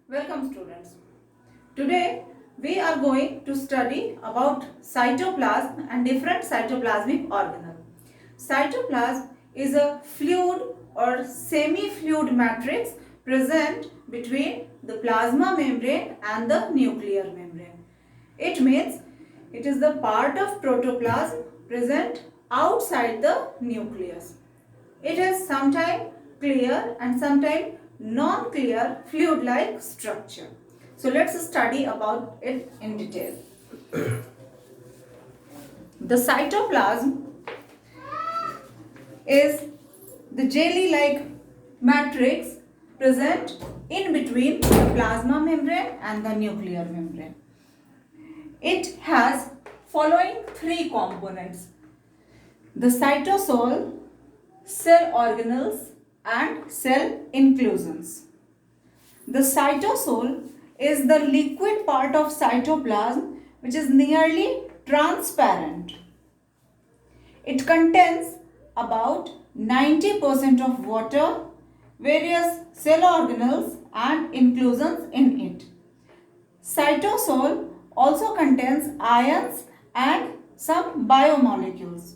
Welcome students. Today we are going to study about cytoplasm and different cytoplasmic organelles. Cytoplasm is a fluid or semi-fluid matrix present between the plasma membrane and the nuclear membrane. It means it is the part of protoplasm present outside the nucleus. It is sometimes clear and sometimes non-clear fluid-like structure. So let's study about it in detail. The cytoplasm is the jelly-like matrix present in between the plasma membrane and the nuclear membrane. It has following three components: the cytosol, cell organelles and cell inclusions. The cytosol is the liquid part of cytoplasm which is nearly transparent. It contains about 90% of water, various cell organelles and inclusions in it. Cytosol also contains ions and some biomolecules.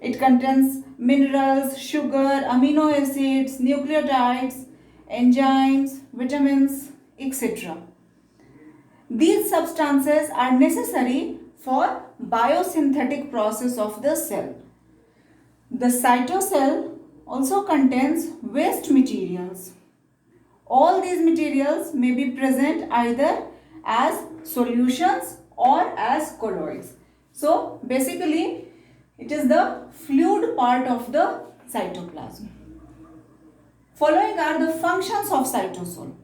It contains minerals, sugar, amino acids, nucleotides, enzymes, vitamins, etc. These substances are necessary for biosynthetic process of the cell. The cytosol also contains waste materials. All these materials may be present either as solutions or as colloids. So basically it is the fluid part of the cytoplasm. Following are the functions of cytosol.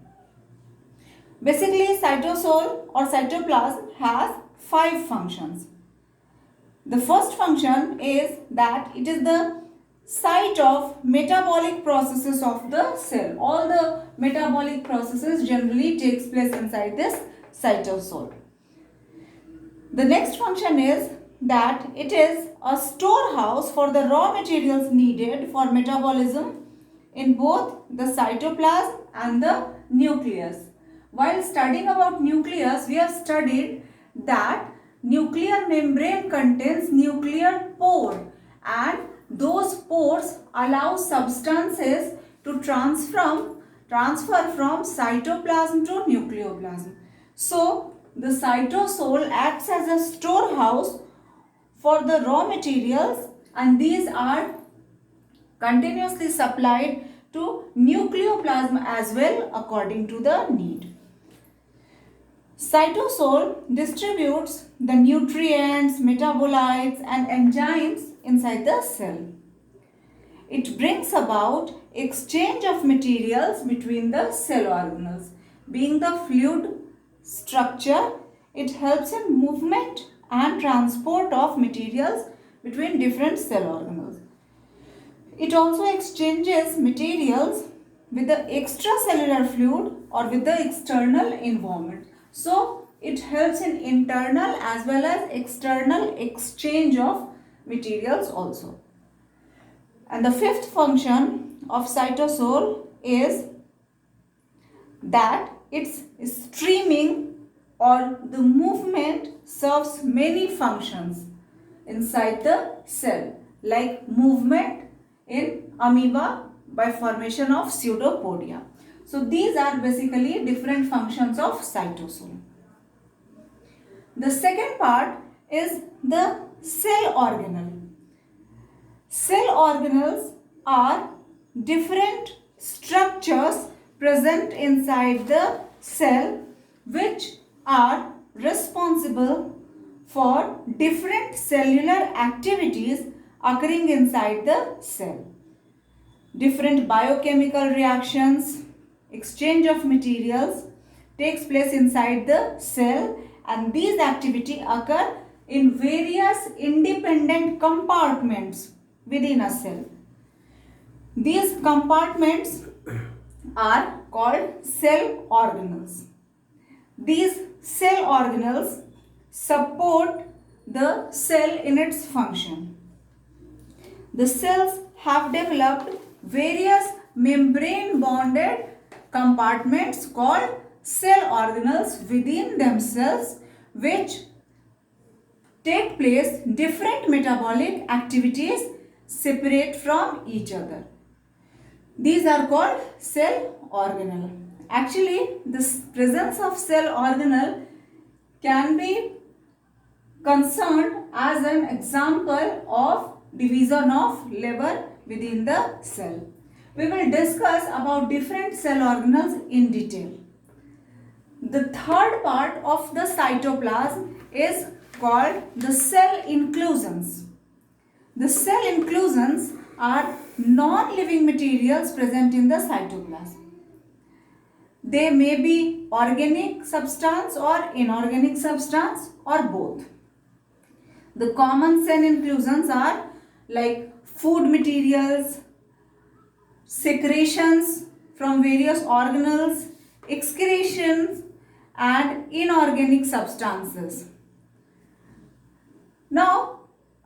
Basically, cytosol or cytoplasm has 5 functions. The first function is that it is the site of metabolic processes of the cell. All the metabolic processes generally takes place inside this cytosol. The next function is that it is a storehouse for the raw materials needed for metabolism in both the cytoplasm and the nucleus. While studying about nucleus, we have studied that nuclear membrane contains nuclear pore and those pores allow substances to transfer from cytoplasm to nucleoplasm. So, the cytosol acts as a storehouse for the raw materials and these are continuously supplied to nucleoplasm as well according to the need. Cytosol distributes the nutrients, metabolites and enzymes inside the cell. It brings about exchange of materials between the cell organelles. Being the fluid structure, it helps in movement and transport of materials between different cell organelles. It also exchanges materials with the extracellular fluid or with the external environment. So, it helps in internal as well as external exchange of materials also. And the fifth function of cytosol is that its streaming or the movement serves many functions inside the cell, like movement in amoeba by formation of pseudopodia. So these are basically different functions of cytosol. The second part is the cell organelle. Cell organelles are different structures present inside the cell which are responsible for different cellular activities occurring inside the cell. Different biochemical reactions, exchange of materials takes place inside the cell and these activities occur in various independent compartments within a cell. These compartments are called cell organelles. These cell organelles support the cell in its function. The cells have developed various membrane bonded compartments called cell organelles within themselves which take place different metabolic activities separate from each other. These are called cell organelle. Actually, this presence of cell organelle can be concerned as an example of division of labor within the cell. We will discuss about different cell organelles in detail. The third part of the cytoplasm is called the cell inclusions. The cell inclusions are non-living materials present in the cytoplasm. They may be organic substance or inorganic substance or both. The common cell inclusions are like food materials, secretions from various organelles, excretions and inorganic substances. Now,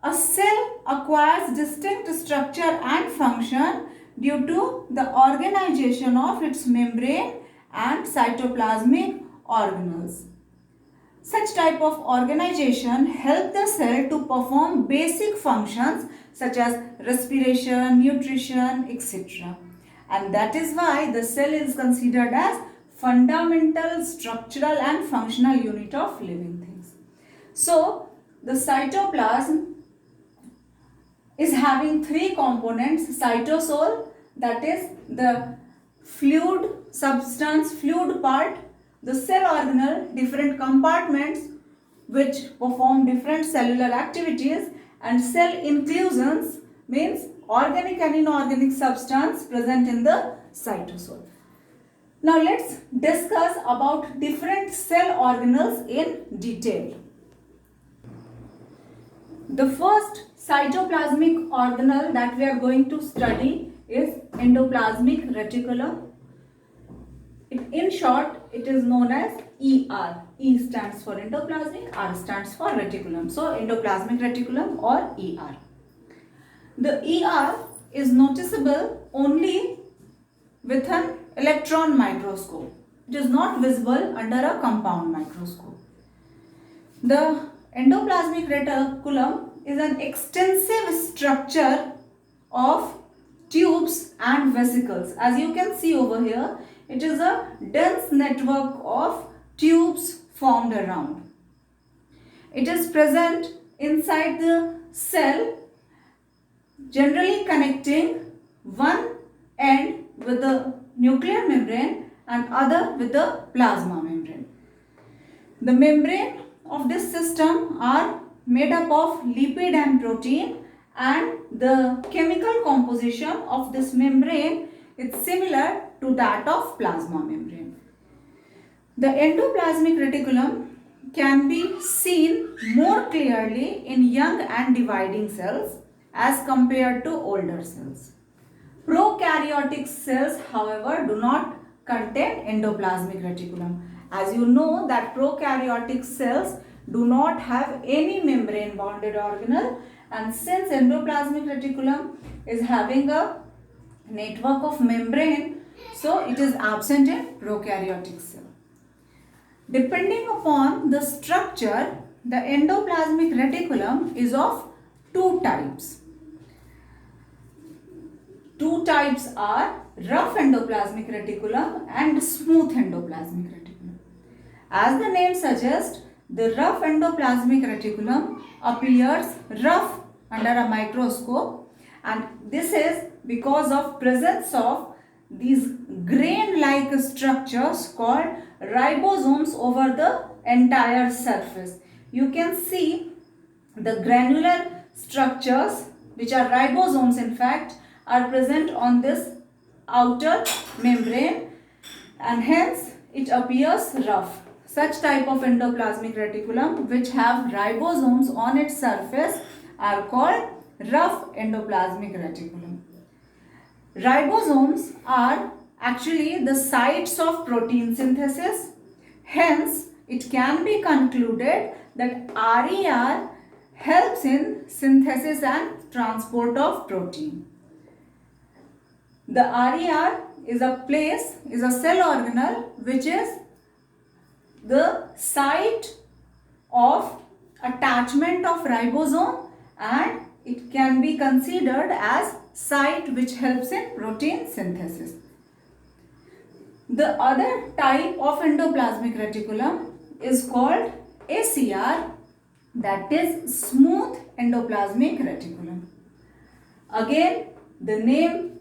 a cell acquires distinct structure and function due to the organization of its membrane and cytoplasmic organelles. Such type of organization help the cell to perform basic functions such as respiration, nutrition, etc. And that is why the cell is considered as fundamental structural and functional unit of living things. So, the cytoplasm is having three components: cytosol, that is the fluid substance, fluid part, the cell organelle, different compartments which perform different cellular activities, and cell inclusions means organic and inorganic substance present in the cytosol. Now let's discuss about different cell organelles in detail. The first cytoplasmic organelle that we are going to study is endoplasmic reticulum. In short, it is known as ER. E stands for endoplasmic, R stands for reticulum. So, endoplasmic reticulum or ER. The ER is noticeable only with an electron microscope. It is not visible under a compound microscope. The endoplasmic reticulum is an extensive structure of tubes and vesicles. As you can see over here, it is a dense network of tubes formed around. It is present inside the cell, generally connecting one end with the nuclear membrane and other with the plasma membrane. The membrane of this system are made up of lipid and protein, and the chemical composition of this membrane is similar to that of plasma membrane. The endoplasmic reticulum can be seen more clearly in young and dividing cells as compared to older cells. Prokaryotic cells, however, do not contain endoplasmic reticulum. As you know that prokaryotic cells do not have any membrane bounded organelle, and since endoplasmic reticulum is having a network of membrane, so it is absent in prokaryotic cell. Depending upon the structure, the endoplasmic reticulum is of two types. Two types are rough endoplasmic reticulum and smooth endoplasmic reticulum. As the name suggests, the rough endoplasmic reticulum appears rough under a microscope, and this is because of presence of these grain-like structures called ribosomes over the entire surface. You can see the granular structures, which are ribosomes in fact, are present on this outer membrane, and hence it appears rough. Such type of endoplasmic reticulum which have ribosomes on its surface are called rough endoplasmic reticulum. Ribosomes are actually the sites of protein synthesis. Hence, it can be concluded that RER helps in synthesis and transport of protein. The RER is a cell organelle which is the site of attachment of ribosome, and it can be considered as site which helps in protein synthesis. The other type of endoplasmic reticulum is called ACR, that is smooth endoplasmic reticulum. Again, the name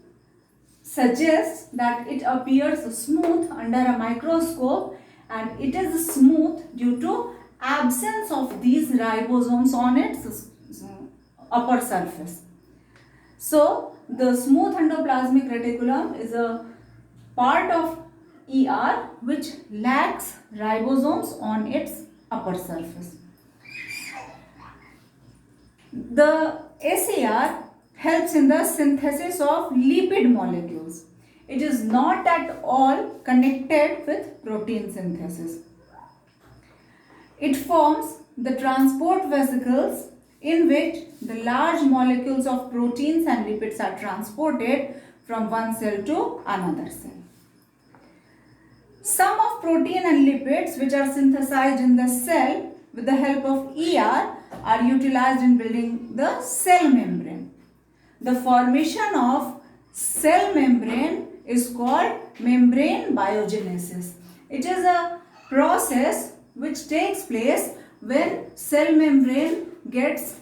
suggests that it appears smooth under a microscope, and it is smooth due to absence of these ribosomes on its upper surface. So, the smooth endoplasmic reticulum is a part of ER which lacks ribosomes on its upper surface. The ACR helps in the synthesis of lipid molecules. It is not at all connected with protein synthesis. It forms the transport vesicles in which the large molecules of proteins and lipids are transported from one cell to another cell. Some of protein and lipids which are synthesized in the cell with the help of ER are utilized in building the cell membrane. The formation of cell membrane is called membrane biogenesis. It is a process which takes place when cell membrane gets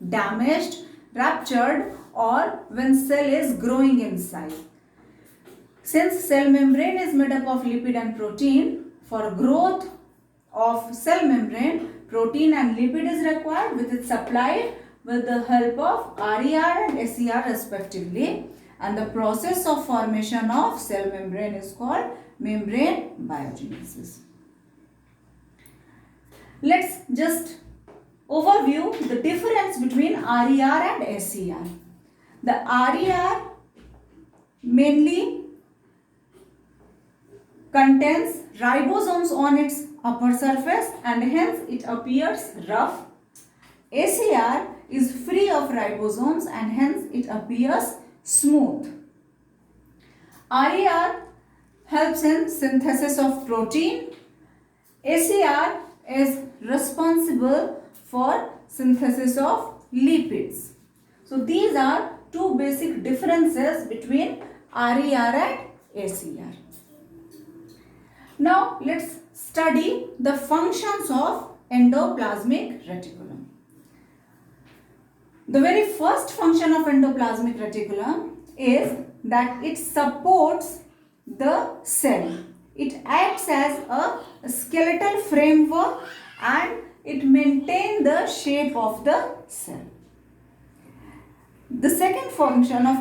damaged, ruptured, or when cell is growing in size. Since cell membrane is made up of lipid and protein, for growth of cell membrane, protein and lipid is required, which is supplied with the help of RER and SER respectively, and the process of formation of cell membrane is called membrane biogenesis. Let's just overview the difference between RER and SER. The RER mainly contains ribosomes on its upper surface and hence it appears rough. ACR is free of ribosomes and hence it appears smooth. RER helps in synthesis of protein. ACR is responsible for synthesis of lipids. So these are two basic differences between RER and ACR. Now let's study the functions of endoplasmic reticulum. The very first function of endoplasmic reticulum is that it supports the cell. It acts as a skeletal framework and it maintains the shape of the cell. The second function of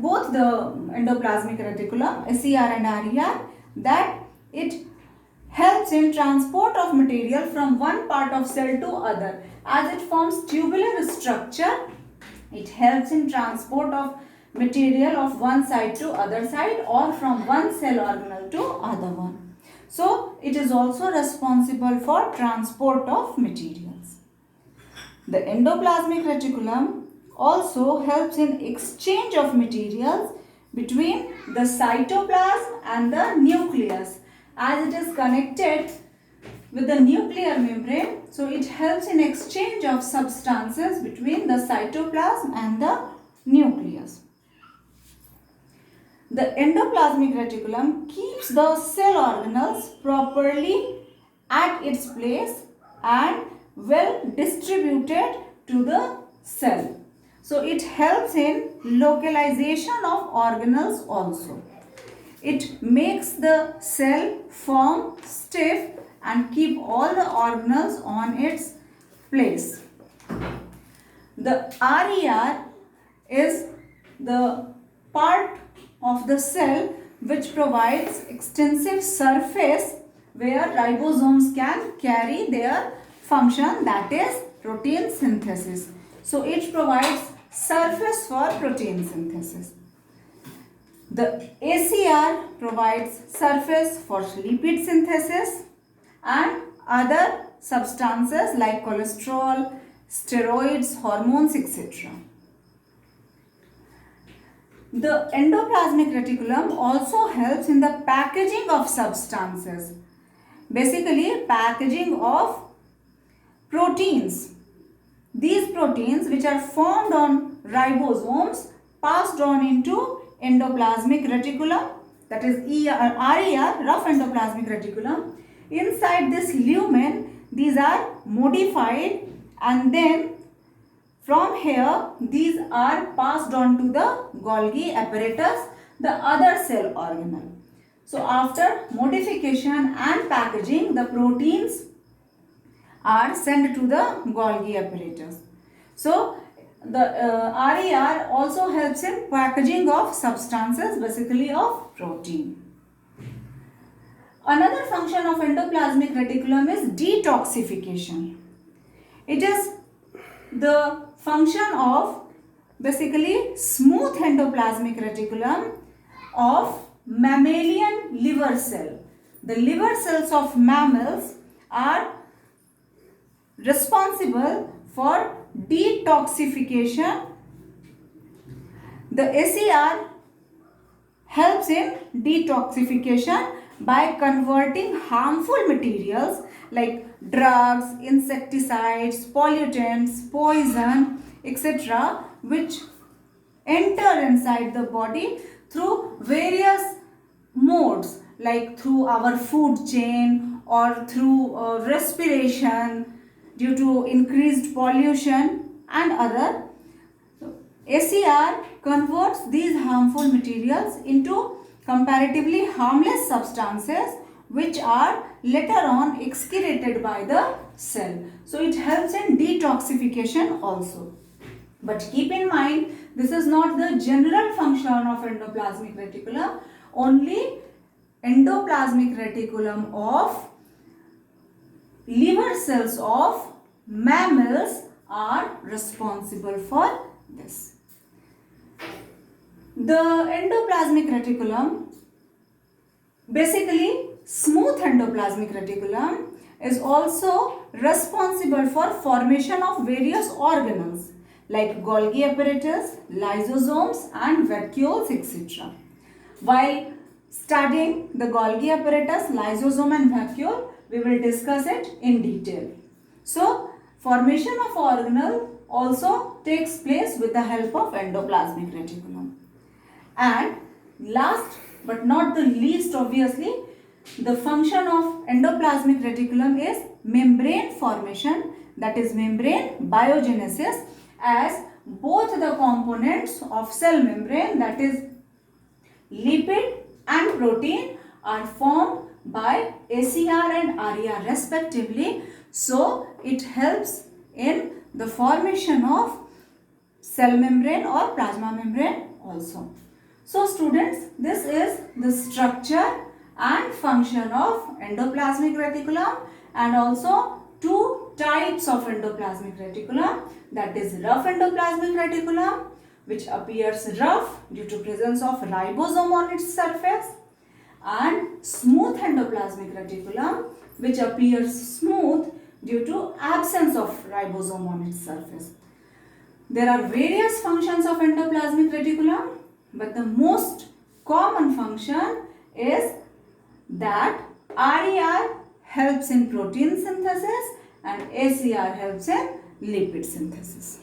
both the endoplasmic reticulum, SER and RER, that it helps in transport of material from one part of cell to other. As it forms tubular structure, it helps in transport of material of one side to other side or from one cell organelle to other one. So, it is also responsible for transport of materials. The endoplasmic reticulum also helps in exchange of materials between the cytoplasm and the nucleus, as it is connected with the nuclear membrane. So it helps in exchange of substances between the cytoplasm and the nucleus. The endoplasmic reticulum keeps the cell organelles properly at its place and well distributed to the cell. So it helps in localization of organelles also. It makes the cell firm, stiff and keep all the organelles on its place. The RER is the part of the cell which provides extensive surface where ribosomes can carry their function, that is protein synthesis. So it provides surface for protein synthesis. The ACR provides surface for lipid synthesis and other substances like cholesterol, steroids, hormones, etc. The endoplasmic reticulum also helps in the packaging of substances. basically packaging of proteins. These proteins, which are formed on ribosomes, passed on into endoplasmic reticulum, that is RER, rough endoplasmic reticulum. Inside this lumen, these are modified, and then from here these are passed on to the Golgi apparatus, the other cell organelle. So after modification and packaging, the proteins are sent to the Golgi apparatus. So the RER also helps in packaging of substances, basically of protein. Another function of endoplasmic reticulum is detoxification. It is the function of basically smooth endoplasmic reticulum of mammalian liver cell. The liver cells of mammals are responsible for detoxification. The ACR helps in detoxification by converting harmful materials like drugs, insecticides, pollutants, poison, etc., which enter inside the body through various modes, like through our food chain or through respiration due to increased pollution and other. So, ACR converts these harmful materials into comparatively harmless substances which are later on excreted by the cell. So it helps in detoxification also. But keep in mind, this is not the general function of endoplasmic reticulum. Only endoplasmic reticulum of liver cells of mammals are responsible for this. The endoplasmic reticulum, basically smooth endoplasmic reticulum, is also responsible for formation of various organelles like Golgi apparatus, lysosomes and vacuoles, etc. While studying the Golgi apparatus, lysosome and vacuole, we will discuss it in detail. So, formation of organelle also takes place with the help of endoplasmic reticulum. And last but not the least, obviously, the function of endoplasmic reticulum is membrane formation, that is membrane biogenesis, as both the components of cell membrane, that is lipid and protein, are formed by ACR and RER respectively. So it helps in the formation of cell membrane or plasma membrane also. So students, this is the structure and function of endoplasmic reticulum, and also two types of endoplasmic reticulum, that is rough endoplasmic reticulum, which appears rough due to presence of ribosome on its surface, and smooth endoplasmic reticulum, which appears smooth due to absence of ribosome on its surface. There are various functions of endoplasmic reticulum, but the most common function is that RER helps in protein synthesis and ACR helps in lipid synthesis.